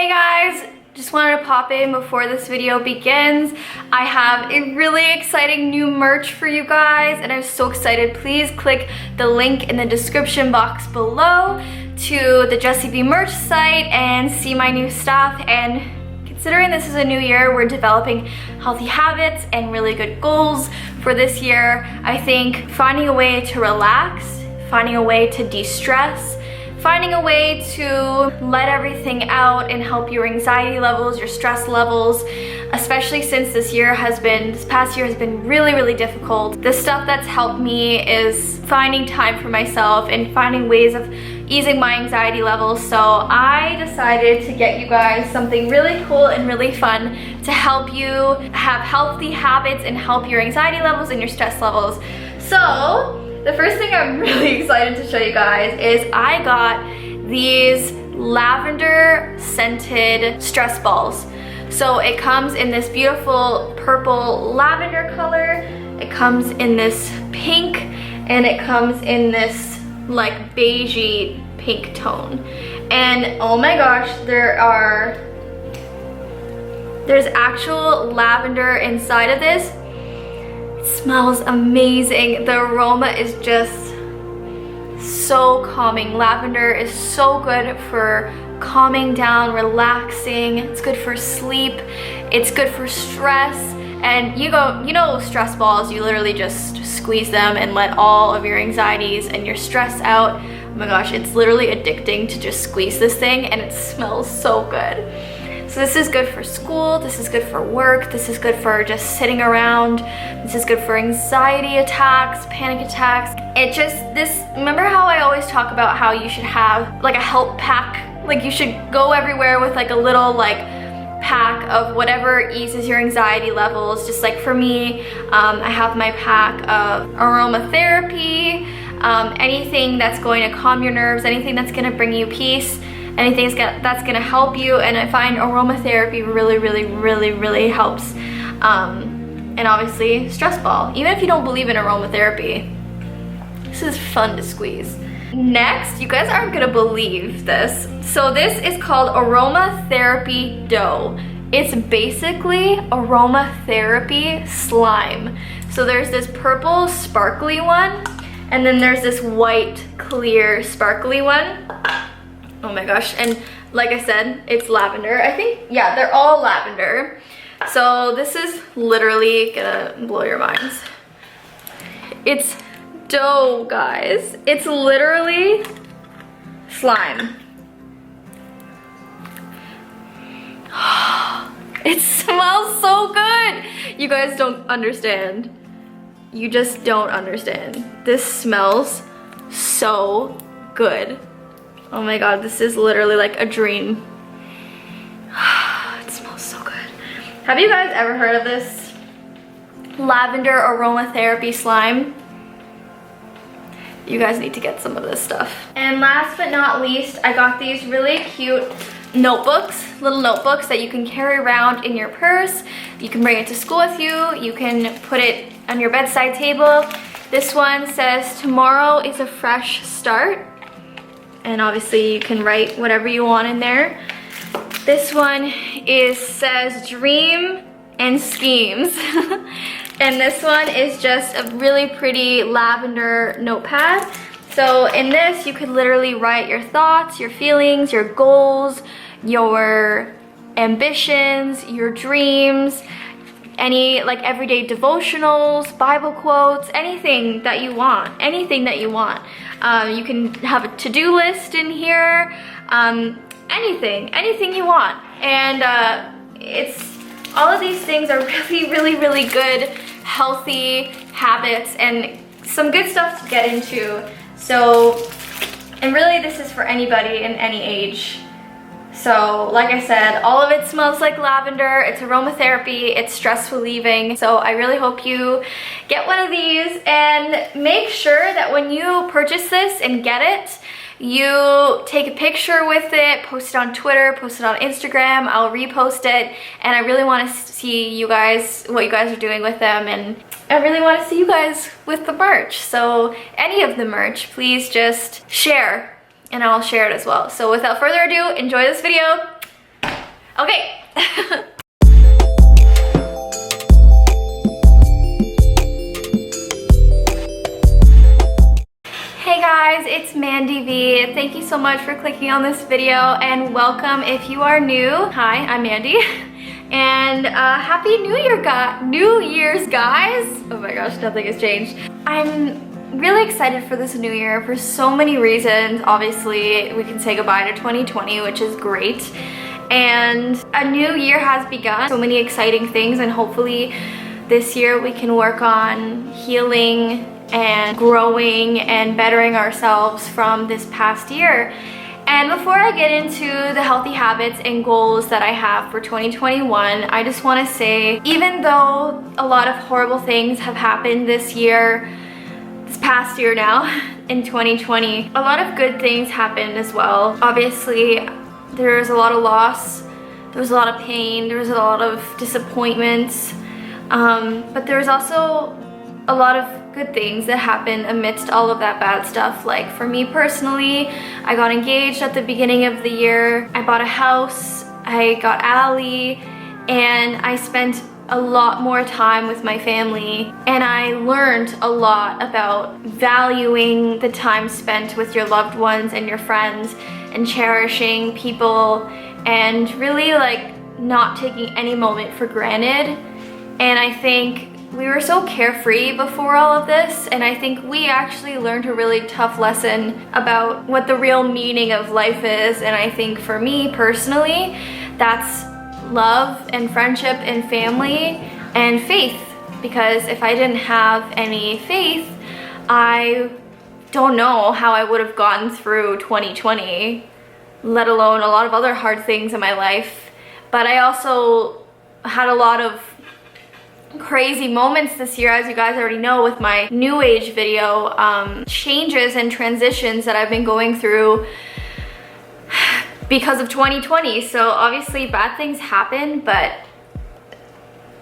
Hey guys, just wanted to pop in before this video begins. I have a really exciting new merch for you guys and I'm so excited. Please click the link in the description box below to the Jessii Vee merch site and see my new stuff. And considering this is a new year, we're developing healthy habits and really good goals for this year. I think finding a way to relax, finding a way to de-stress, finding a way to let everything out and help your anxiety levels, your stress levels, especially since this past year has been really, really difficult. The stuff that's helped me is finding time for myself and finding ways of easing my anxiety levels. So I decided to get you guys something really cool and really fun to help you have healthy habits and help your anxiety levels and your stress levels. So the first thing I'm really excited to show you guys is I got these lavender scented stress balls. So it comes in this beautiful purple lavender color, it comes in this pink, and it comes in this like beigey pink tone. And oh my gosh, there's actual lavender inside of this. It smells amazing. The aroma is just so calming. Lavender is so good for calming down, relaxing. It's good for sleep. It's good for stress. And you know stress balls, you literally just squeeze them and let all of your anxieties and your stress out. Oh my gosh, it's literally addicting to just squeeze this thing and it smells so good. So this is good for school, this is good for work, this is good for just sitting around, this is good for anxiety attacks, panic attacks. Remember how I always talk about how you should have like a help pack? Like you should go everywhere with like a little like pack of whatever eases your anxiety levels. Just like for me, I have my pack of aromatherapy, anything that's going to calm your nerves, anything that's gonna bring you peace, anything that's gonna help you. And I find aromatherapy really helps. And obviously stress ball. Even if you don't believe in aromatherapy, this is fun to squeeze. Next, you guys aren't gonna believe this. So this is called aromatherapy dough. It's basically aromatherapy slime. So there's this purple sparkly one, and then there's this white clear sparkly one. Oh my gosh, and like I said, it's lavender. I think, yeah, they're all lavender. So this is literally gonna blow your minds. It's dough, guys. It's literally slime. It smells so good. You guys don't understand. You just don't understand. This smells so good. Oh my god, this is literally like a dream. It smells so good. Have you guys ever heard of this lavender aromatherapy slime? You guys need to get some of this stuff. And last but not least, I got these really cute notebooks, little notebooks that you can carry around in your purse. You can bring it to school with you. You can put it on your bedside table. This one says, "Tomorrow is a fresh start." And obviously you can write whatever you want in there. This one says "Dream and Schemes." And this one is just a really pretty lavender notepad. So in this, you could literally write your thoughts, your feelings, your goals, your ambitions, your dreams, any like everyday devotionals, Bible quotes, anything that you want, you can have a to-do list in here, anything you want. And all of these things are really good, healthy habits and some good stuff to get into. So, and really this is for anybody in any age. So like I said, all of it smells like lavender. It's aromatherapy, it's stress relieving. So I really hope you get one of these, and make sure that when you purchase this and get it, you take a picture with it, post it on Twitter, post it on Instagram. I'll repost it, and I really want to see you guys, what you guys are doing with them, and I really want to see you guys with the merch. So any of the merch, please just share and I'll share it as well. So without further ado, enjoy this video. Okay. Hey guys, it's Mandy V. Thank you so much for clicking on this video and welcome if you are new. Hi, I'm Mandy. And Happy New Year's, guys. Oh my gosh, nothing has changed. I'm really excited for this new year for so many reasons. Obviously, we can say goodbye to 2020, which is great. And a new year has begun. So many exciting things, and hopefully this year we can work on healing and growing and bettering ourselves from this past year. And before I get into the healthy habits and goals that I have for 2021, I just want to say, even though a lot of horrible things have happened this past year now, in 2020, a lot of good things happened as well. Obviously, there was a lot of loss, there was a lot of pain, there was a lot of disappointments, but there was also a lot of good things that happened amidst all of that bad stuff. Like for me personally, I got engaged at the beginning of the year, I bought a house, I got Allie, and I spent a lot more time with my family, and I learned a lot about valuing the time spent with your loved ones and your friends and cherishing people and really like not taking any moment for granted. And I think we were so carefree before all of this, and I think we actually learned a really tough lesson about what the real meaning of life is. And I think for me personally, that's love and friendship and family and faith. Because if I didn't have any faith, I don't know how I would have gotten through 2020, let alone a lot of other hard things in my life. But I also had a lot of crazy moments this year, as you guys already know, with my new age video, changes and transitions that I've been going through because of 2020. So obviously bad things happen, but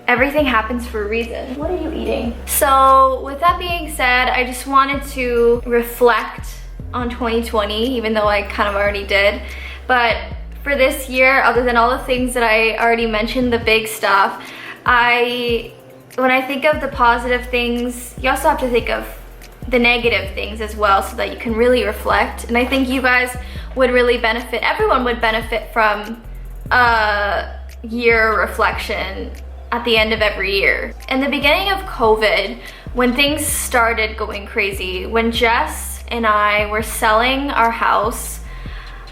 everything happens for a reason. What are you eating? So with that being said, I just wanted to reflect on 2020, even though I kind of already did. But for this year, other than all the things that I already mentioned, the big stuff, when I think of the positive things, you also have to think of the negative things as well, so that you can really reflect. And I think you guys would really benefit, everyone would benefit from a year reflection at the end of every year. In the beginning of COVID, when things started going crazy, when Jess and I were selling our house,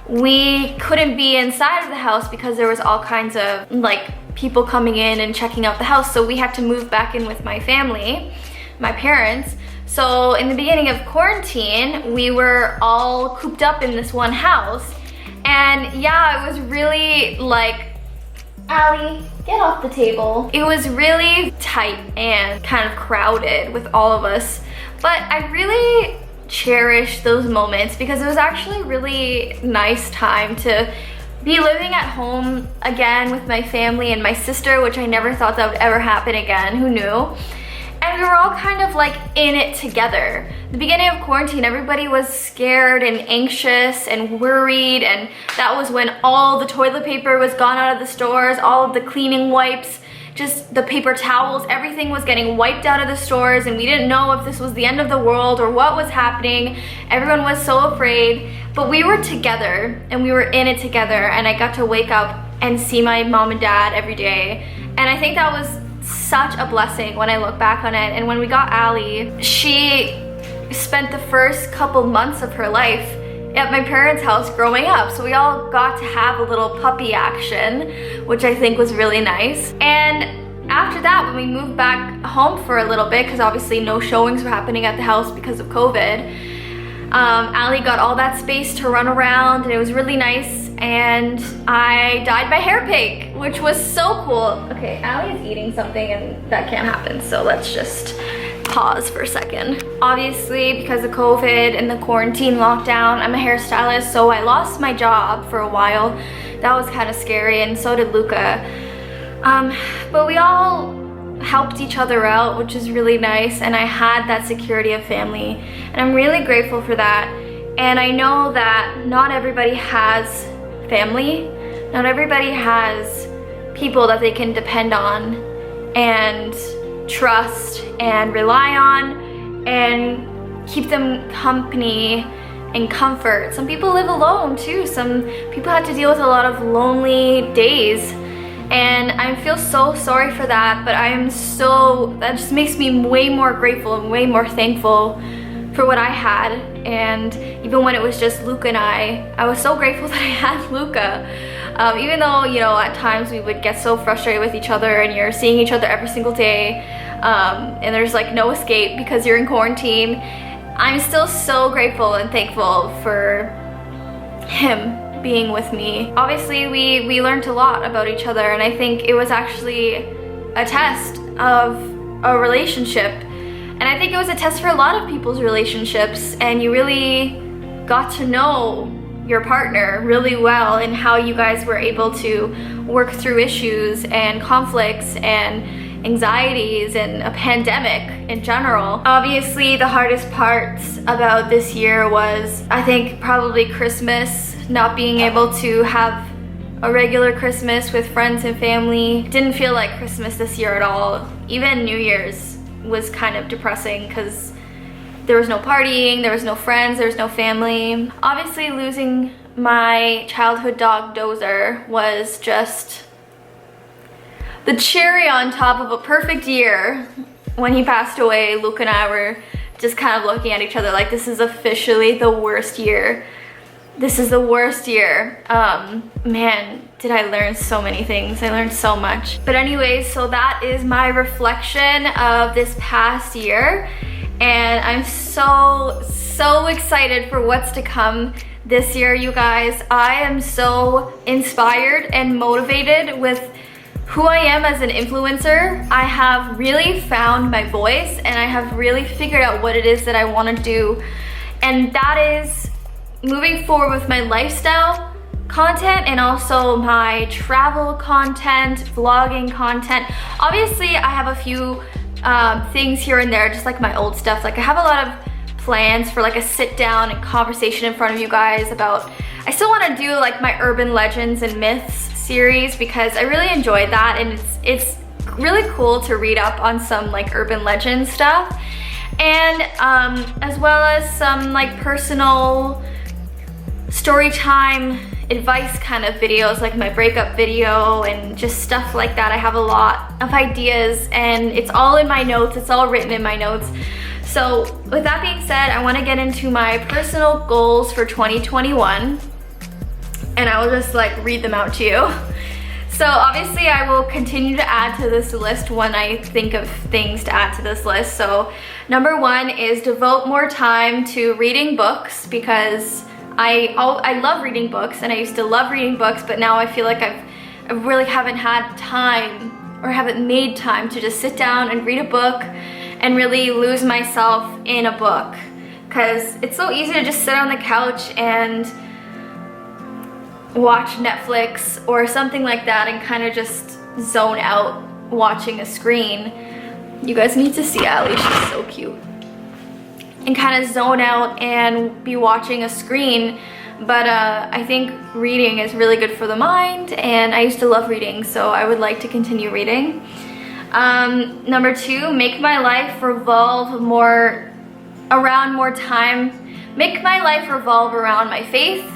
we couldn't be inside of the house because there was all kinds of like people coming in and checking out the house. So we had to move back in with my family, my parents. So in the beginning of quarantine, we were all cooped up in this one house. And yeah, it was really like, Allie, get off the table. It was really tight and kind of crowded with all of us. But I really cherish those moments because it was actually a really nice time to be living at home again with my family and my sister, which I never thought that would ever happen again. Who knew? And we were all kind of like in it together. The beginning of quarantine, everybody was scared and anxious and worried, and that was when all the toilet paper was gone out of the stores, all of the cleaning wipes, just the paper towels, everything was getting wiped out of the stores, and we didn't know if this was the end of the world or what was happening. Everyone was so afraid, but we were together and we were in it together, and I got to wake up and see my mom and dad every day. And I think that was such a blessing when I look back on it. And when we got Allie, she spent the first couple months of her life at my parents' house growing up. So we all got to have a little puppy action, which I think was really nice. And after that, when we moved back home for a little bit, because obviously no showings were happening at the house because of COVID, Allie got all that space to run around, and it was really nice. And I dyed my hair pink, which was so cool. Okay, Allie is eating something and that can't happen, so let's just pause for a second. Obviously, because of COVID and the quarantine lockdown, I'm a hairstylist, so I lost my job for a while. That was kind of scary, and so did Luca. But we all helped each other out, which is really nice, and I had that security of family, and I'm really grateful for that. And I know that not everybody has family, Not everybody has people that they can depend on and trust and rely on and keep them company and comfort. Some people live alone too. Some people have to deal with a lot of lonely days, and I feel so sorry for that, but that just makes me way more grateful and way more thankful for what I had. And even when it was just Luca and I was so grateful that I had Luca. Even though, you know, at times we would get so frustrated with each other and you're seeing each other every single day, and there's like no escape because you're in quarantine, I'm still so grateful and thankful for him being with me. Obviously, we learned a lot about each other, and I think it was actually a test of a relationship. And I think it was a test for a lot of people's relationships, and you really got to know your partner really well and how you guys were able to work through issues and conflicts and anxieties and a pandemic in general. Obviously, the hardest parts about this year was, I think, probably Christmas, not being able to have a regular Christmas with friends and family. Didn't feel like Christmas this year at all. Even New Year's was kind of depressing because there was no partying, there was no friends, there was no family. Obviously, losing my childhood dog Dozer was just the cherry on top of a perfect year. When he passed away, Luke and I were just kind of looking at each other like, this is officially the worst year. This is the worst year. Man, did I learn so many things. I learned so much. But anyways, so that is my reflection of this past year. And I'm so excited for what's to come this year, you guys. I am so inspired and motivated with who I am as an influencer. I have really found my voice, and I have really figured out what it is that I want to do. And that is moving forward with my lifestyle content and also my travel content, vlogging content. Obviously, I have a few things here and there, just like my old stuff. Like, I have a lot of plans for like a sit down and conversation in front of you guys about, I still want to do like my urban legends and myths series because I really enjoyed that, and it's really cool to read up on some like urban legend stuff, and as well as some like personal story time advice kind of videos, like my breakup video and just stuff like that. I have a lot of ideas, and it's all in my notes. It's all written in my notes. So with that being said, I want to get into my personal goals for 2021, and I will just like read them out to you. So obviously I will continue to add to this list when I think of things to add to this list. So number 1 is devote more time to reading books, because I love reading books, and I used to love reading books, but now I feel like I really haven't had time or haven't made time to just sit down and read a book and really lose myself in a book, because it's so easy to just sit on the couch and watch Netflix or something like that and kind of just zone out watching a screen. You guys need to see Allie, she's so cute. And kind of zone out and be watching a screen. But I think reading is really good for the mind, and I used to love reading, so I would like to continue reading. Number 2, make my life revolve around my faith,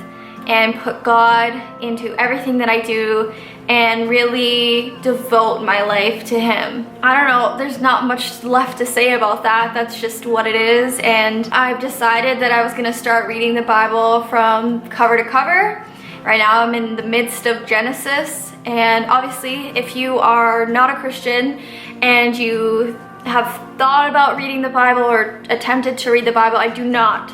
and put God into everything that I do, and really devote my life to Him. I don't know, there's not much left to say about that. That's just what it is, and I've decided that I was gonna start reading the Bible from cover to cover. Right now I'm in the midst of Genesis, and obviously if you are not a Christian and you have thought about reading the Bible or attempted to read the Bible, I do not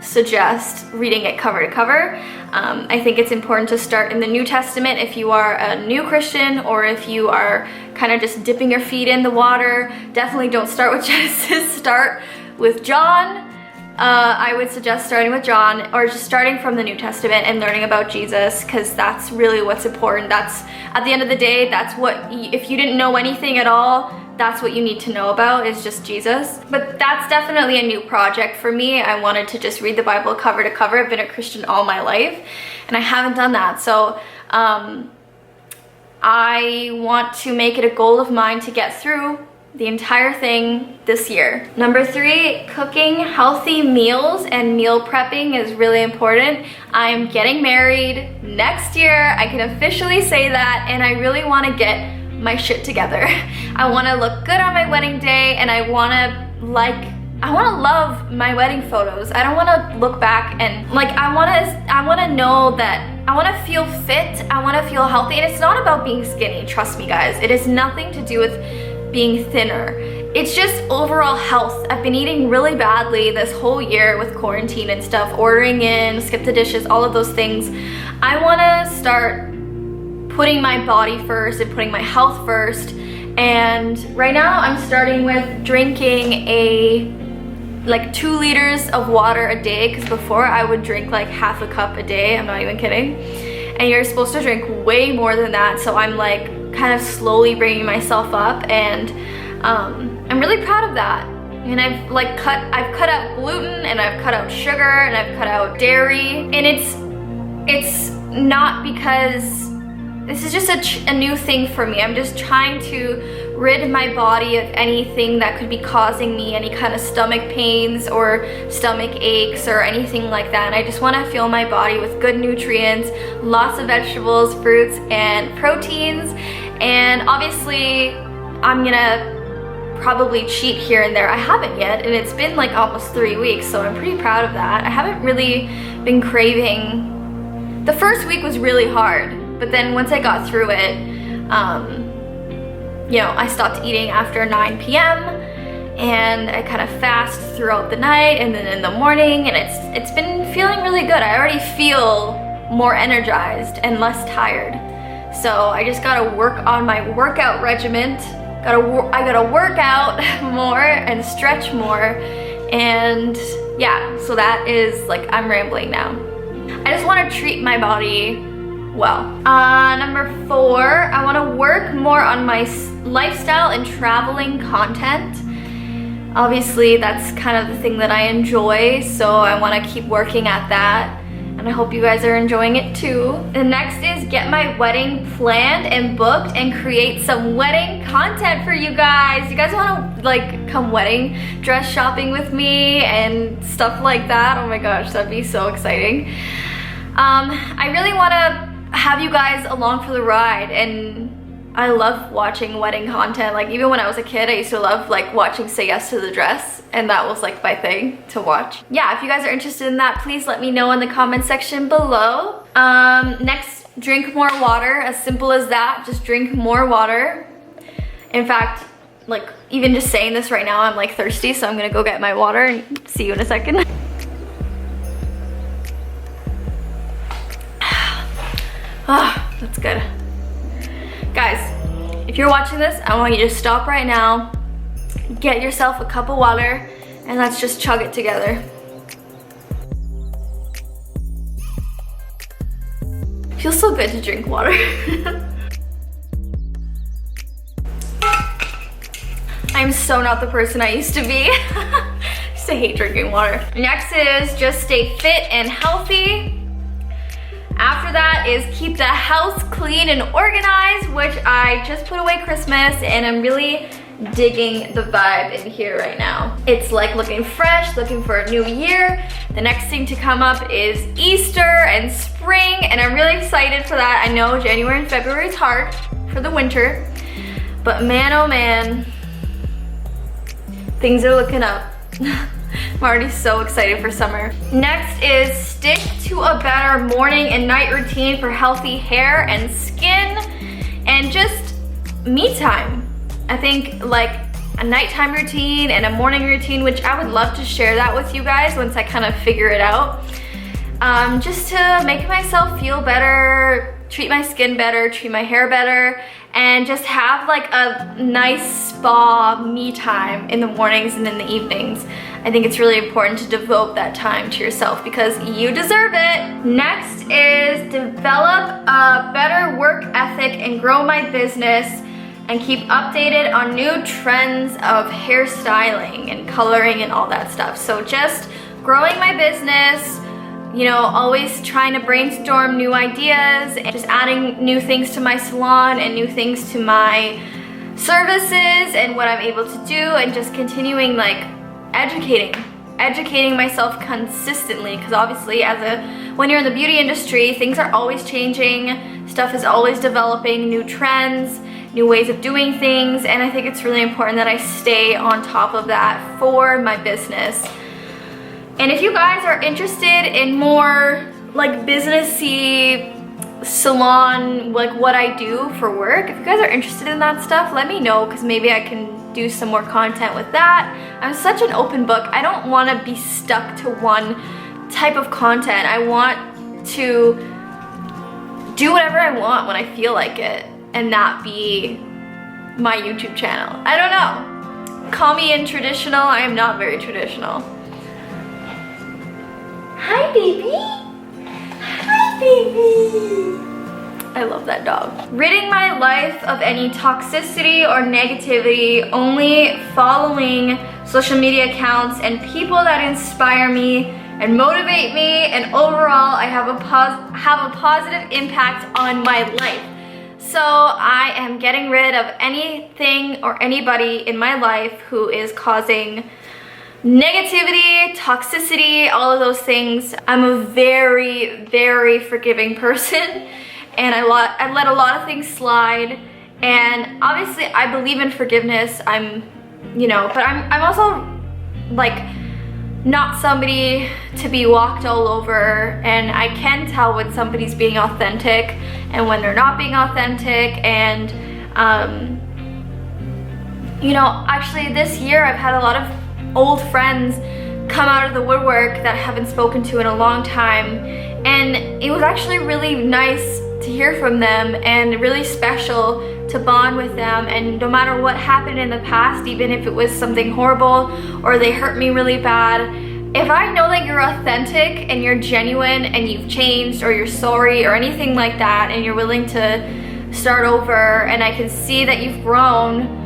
suggest reading it cover to cover. I think it's important to start in the New Testament if you are a new Christian, or if you are kind of just dipping your feet in the water. Definitely don't start with Genesis, start with John. I would suggest starting with John, or just starting from the New Testament and learning about Jesus, because that's really what's important. That's, at the end of the day, that's what, if you didn't know anything at all, that's what you need to know about, is just Jesus. But that's definitely a new project for me. I wanted to just read the Bible cover to cover. I've been a Christian all my life, and I haven't done that. So I want to make it a goal of mine to get through the entire thing this year. Number 3, cooking healthy meals and meal prepping is really important. I'm getting married next year. I can officially say that, and I really want to get my shit together. I want to look good on my wedding day, and I want to love my wedding photos. I don't want to look back and I want to know that I want to feel fit. I want to feel healthy, and it's not about being skinny. Trust me, guys. It has nothing to do with being thinner. It's just overall health. I've been eating really badly this whole year with quarantine and stuff, ordering in, skip the dishes, all of those things. I want to start putting my body first and putting my health first. And right now I'm starting with drinking like 2 liters of water a day, because before I would drink like half a cup a day. I'm not even kidding. And you're supposed to drink way more than that. So I'm like kind of slowly bringing myself up, and I'm really proud of that. And I've cut out gluten, and I've cut out sugar, and I've cut out dairy. And it's not because this is just a new thing for me. I'm just trying to rid my body of anything that could be causing me any kind of stomach pains or stomach aches or anything like that. And I just want to fill my body with good nutrients, lots of vegetables, fruits, and proteins. And obviously, I'm gonna probably cheat here and there. I haven't yet, and it's been like almost 3 weeks, so I'm pretty proud of that. I haven't really been craving. The first week was really hard, but then once I got through it, you know, I stopped eating after 9 p.m. and I kind of fast throughout the night and then in the morning, and it's been feeling really good. I already feel more energized and less tired. So I just gotta work on my workout regimen. I gotta work out more and stretch more, and yeah, so that is like, I'm rambling now. I just want to treat my body well. Number 4, I want to work more on my lifestyle and traveling content. Obviously, that's kind of the thing that I enjoy, so I want to keep working at that. And I hope you guys are enjoying it too. The next is get my wedding planned and booked and create some wedding content for you guys. You guys want to like come wedding dress shopping with me and stuff like that? Oh my gosh, that'd be so exciting. I really want to have you guys along for the ride, and I love watching wedding content. Like even when I was a kid, I used to love like watching Say Yes to the Dress, and that was like my thing to watch. Yeah, if you guys are interested in that, please let me know in the comment section below. Next, drink more water. As simple as that, just drink more water. In fact, like even just saying this right now, I'm like thirsty, so I'm gonna go get my water and see you in a second. Ah, that's good. Guys, if you're watching this, I want you to stop right now, get yourself a cup of water, and let's just chug it together. Feels so good to drink water. I'm so not the person I used to be. I used to hate drinking water. Next is just stay fit and healthy. After that is keep the house clean and organized, which I just put away Christmas, and I'm really digging the vibe in here right now. It's like looking fresh, looking for a new year. The next thing to come up is Easter and spring, and I'm really excited for that. I know January and February is hard for the winter, but man, oh man, things are looking up. I'm already so excited for summer. Next is stick to a better morning and night routine for healthy hair and skin, and just me time. I think like a nighttime routine and a morning routine, which I would love to share that with you guys once I kind of figure it out. Just to make myself feel better, treat my skin better, treat my hair better, and just have like a nice spa me time in the mornings and in the evenings. I think it's really important to devote that time to yourself because you deserve it. Next is develop a better work ethic and grow my business and keep updated on new trends of hairstyling and coloring and all that stuff. So just growing my business, you know, always trying to brainstorm new ideas and just adding new things to my salon and new things to my services and what I'm able to do, and just continuing like educating myself consistently, because obviously when you're in the beauty industry, things are always changing, stuff is always developing, new trends, new ways of doing things, and I think it's really important that I stay on top of that for my business. And if you guys are interested in more like businessy salon, like what I do for work, if you guys are interested in that stuff, let me know, because maybe I can do some more content with that. I'm such an open book. I don't want to be stuck to one type of content. I want to do whatever I want when I feel like it, and not be my YouTube channel. I don't know. Call me traditional. I am not very traditional. Hi, baby. Hi, baby. I love that dog. Ridding my life of any toxicity or negativity, only following social media accounts and people that inspire me and motivate me, and overall I have a positive impact on my life. So I am getting rid of anything or anybody in my life who is causing negativity, toxicity, all of those things. I'm a very, very forgiving person, and I let a lot of things slide. And obviously I believe in forgiveness. But I'm also like not somebody to be walked all over, and I can tell when somebody's being authentic and when they're not being authentic. And actually this year I've had a lot of old friends come out of the woodwork that I haven't spoken to in a long time, and it was actually really nice to hear from them and really special to bond with them. And no matter what happened in the past, even if it was something horrible or they hurt me really bad, if I know that you're authentic and you're genuine and you've changed or you're sorry or anything like that, and you're willing to start over, and I can see that you've grown,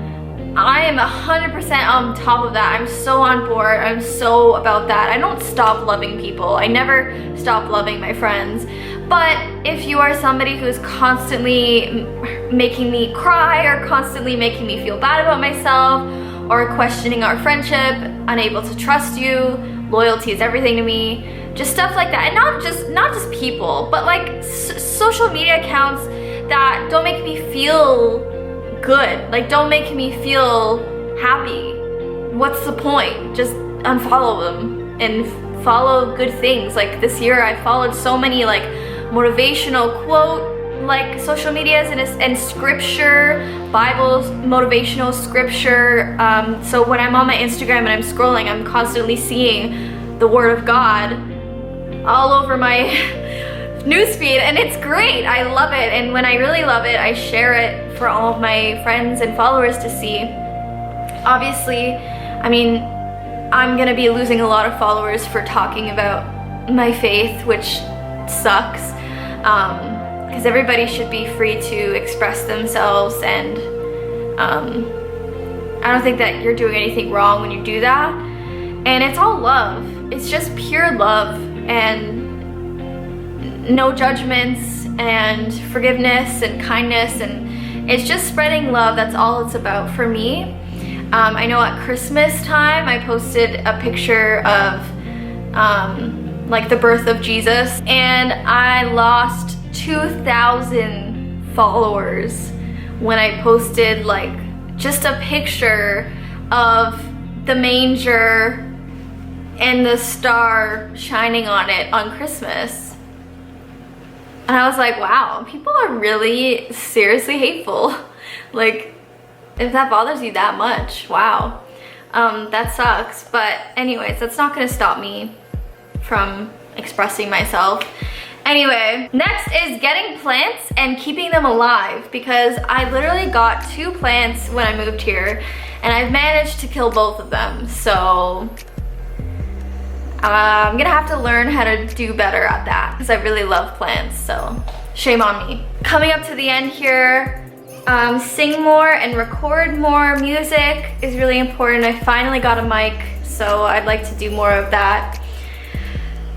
I am 100% on top of that. I'm so on board. I'm so about that. I don't stop loving people. I never stop loving my friends. But if you are somebody who's constantly making me cry or constantly making me feel bad about myself or questioning our friendship, unable to trust you, loyalty is everything to me, just stuff like that. And not just people, but like social media accounts that don't make me feel good, like don't make me feel happy. What's the point? Just unfollow them and follow good things. Like this year I followed so many like motivational quote like social medias and scripture, Bibles, motivational scripture. So when I'm on my Instagram and I'm scrolling, I'm constantly seeing the word of God all over my newsfeed, and it's great. I love it, and when I really love it, I share it for all of my friends and followers to see. Obviously, I mean, I'm gonna be losing a lot of followers for talking about my faith, which sucks, because everybody should be free to express themselves, and I don't think that you're doing anything wrong when you do that. And it's all love. It's just pure love and no judgments and forgiveness and kindness, and it's just spreading love. That's all it's about for me. I know at Christmas time I posted a picture of like the birth of Jesus, and I lost 2,000 followers when I posted like just a picture of the manger and the star shining on it on Christmas. And I was like, wow, people are really seriously hateful. Like, if that bothers you that much, wow. That sucks. But anyways, that's not gonna stop me from expressing myself. Anyway, next is getting plants and keeping them alive, because I literally got 2 plants when I moved here and I've managed to kill both of them. So I'm gonna have to learn how to do better at that, because I really love plants, so shame on me. Coming up to the end here, sing more and record more music is really important. I finally got a mic, so I'd like to do more of that.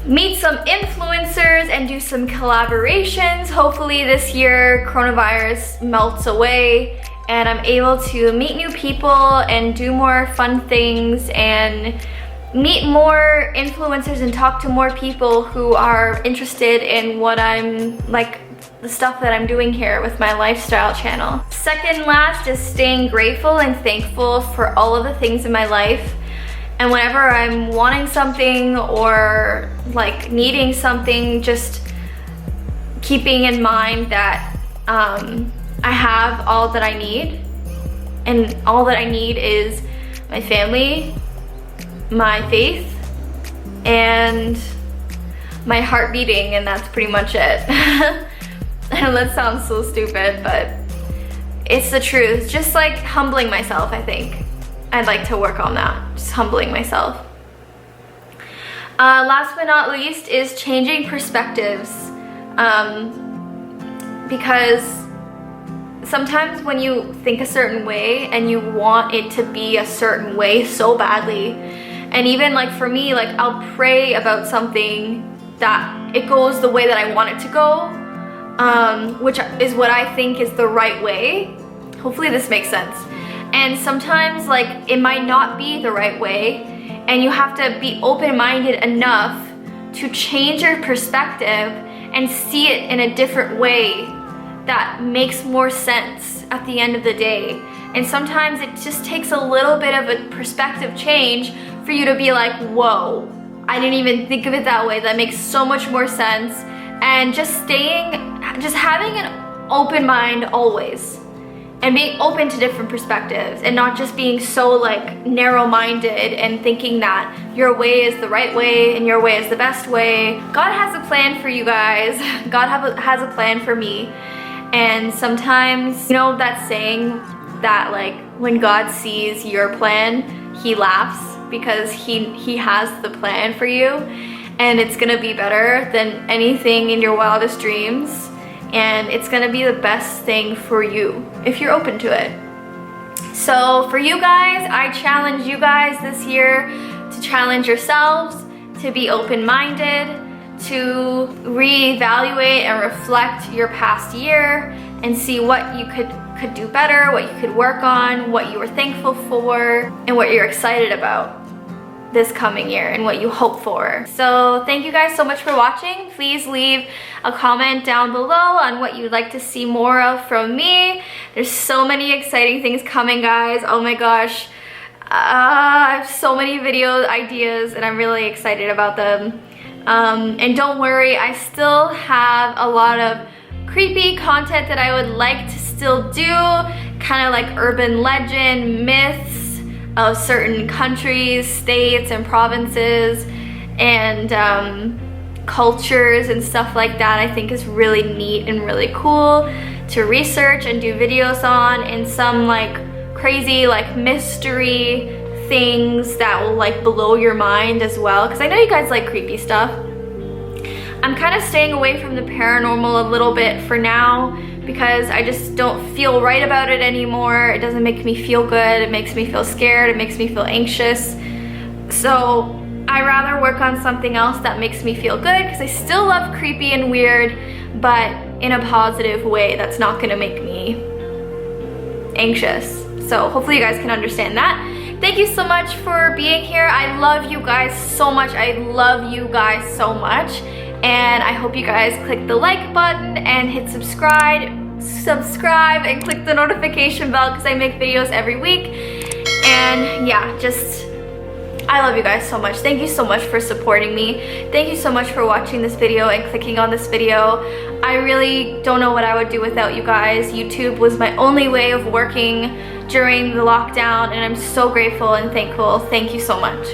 meet some influencers and do some collaborations. Hopefully this year coronavirus melts away and I'm able to meet new people and do more fun things and meet more influencers and talk to more people who are interested in what I'm like, the stuff that I'm doing here with my lifestyle channel. Second last is staying grateful and thankful for all of the things in my life. And whenever I'm wanting something or like needing something, just keeping in mind that I have all that I need. And all that I need is my family, my faith, and my heart beating, and that's pretty much it. I know that sounds so stupid, but it's the truth. Just like humbling myself, I think. I'd like to work on that, just humbling myself. Last but not least is changing perspectives. Because sometimes when you think a certain way and you want it to be a certain way so badly, and even like for me, like I'll pray about something that it goes the way that I want it to go, which is what I think is the right way. Hopefully this makes sense. And sometimes like it might not be the right way, and you have to be open-minded enough to change your perspective and see it in a different way that makes more sense at the end of the day. And sometimes it just takes a little bit of a perspective change for you to be like, whoa, I didn't even think of it that way. That makes so much more sense. And just having an open mind always, and being open to different perspectives, and not just being so like narrow-minded and thinking that your way is the right way and your way is the best way. God has a plan for you guys. God has a plan for me. And sometimes, you know that saying that like when God sees your plan, he laughs because he has the plan for you, and it's gonna be better than anything in your wildest dreams. And it's gonna be the best thing for you if you're open to it. So for you guys, I challenge you guys this year to challenge yourselves, to be open-minded, to reevaluate and reflect your past year and see what you could do better, what you could work on, what you were thankful for, and what you're excited about this coming year and what you hope for. So thank you guys so much for watching. Please leave a comment down below on what you'd like to see more of from me. There's so many exciting things coming, guys. Oh my gosh. I have so many video ideas and I'm really excited about them. And don't worry, I still have a lot of creepy content that I would like to still do, kind of like urban legend, myths of certain countries, states, and provinces, and cultures and stuff like that. I think is really neat and really cool to research and do videos on, and some like crazy like mystery things that will like blow your mind as well, because I know you guys like creepy stuff. I'm kind of staying away from the paranormal a little bit for now because I just don't feel right about it anymore. It doesn't make me feel good. It makes me feel scared. It makes me feel anxious. So I rather work on something else that makes me feel good, because I still love creepy and weird, but in a positive way that's not gonna make me anxious. So hopefully you guys can understand that. Thank you so much for being here. I love you guys so much. I love you guys so much. And I hope you guys click the like button and hit subscribe and click the notification bell, because I make videos every week. And yeah, just I love you guys so much. Thank you so much for supporting me. Thank you so much for watching this video and clicking on this video. I really don't know what I would do without you guys. YouTube was my only way of working during the lockdown, and I'm so grateful and thankful. Thank you so much.